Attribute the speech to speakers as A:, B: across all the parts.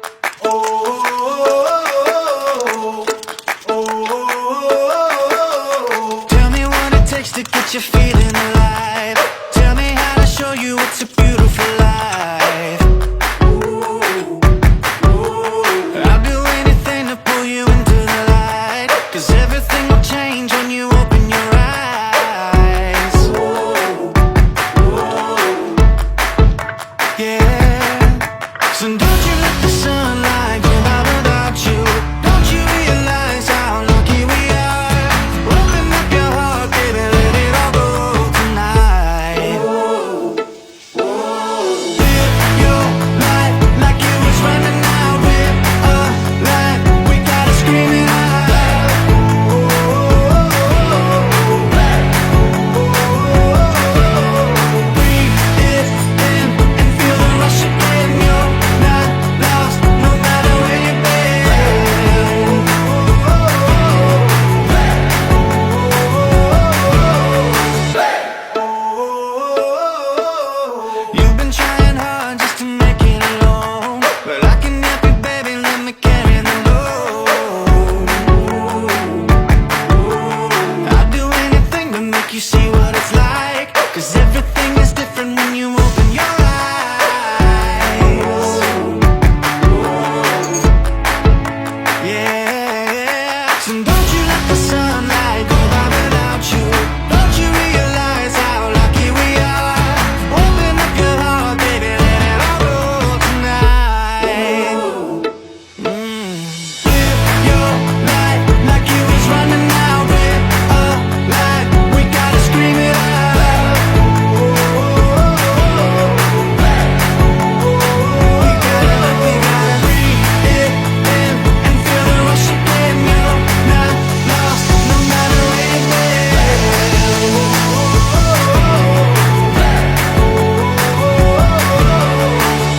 A: Tell me what it takes to get you feeling alive. Tell me how to show you it's a beautiful life. I'll do anything to pull you into the light, 'cause everything will change when you open your eyes. Yeah. So don't you let the sunlight go by without you. Don't you realize how lucky we are? Open up your heart, baby, let it all go tonight. Live your life like it was running out. Live a life, we gotta scream it out. Breathe it in and feel the rush again. You're not lost, no matter where you've been. You've been trying hard just to make it alone, but I can help you, baby, let me carry the load. I'll do anything to make you see what it's like, 'cause everything is different when you open your eyes. Yeah. So don't you let the sunlight go by without you. Don't you realize how lucky we are? Open up your heart, baby, let it all go tonight. Live your life like it was running out. Live a life, we gotta scream it out. We gotta breathe it in and feel the rush again. You're not lost, no matter where you've been.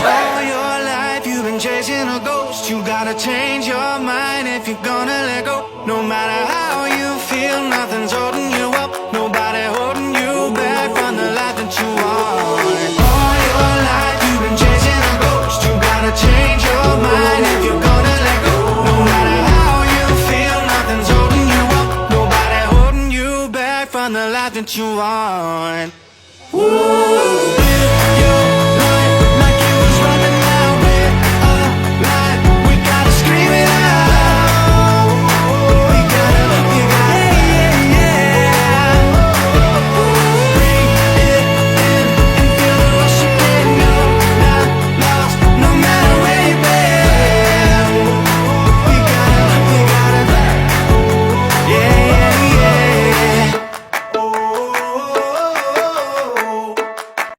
A: All your life you've been chasing a ghost. You gotta change your mind if you're gonna let go. No matter how you feel, nothing's holding you up. Nobody holding you back from the life that you want. All your life you've been chasing a ghost. You gotta change your mind if you're gonna let go. No matter how you feel, nothing's holding you up. Nobody holding you back from the life that you want. Ooh.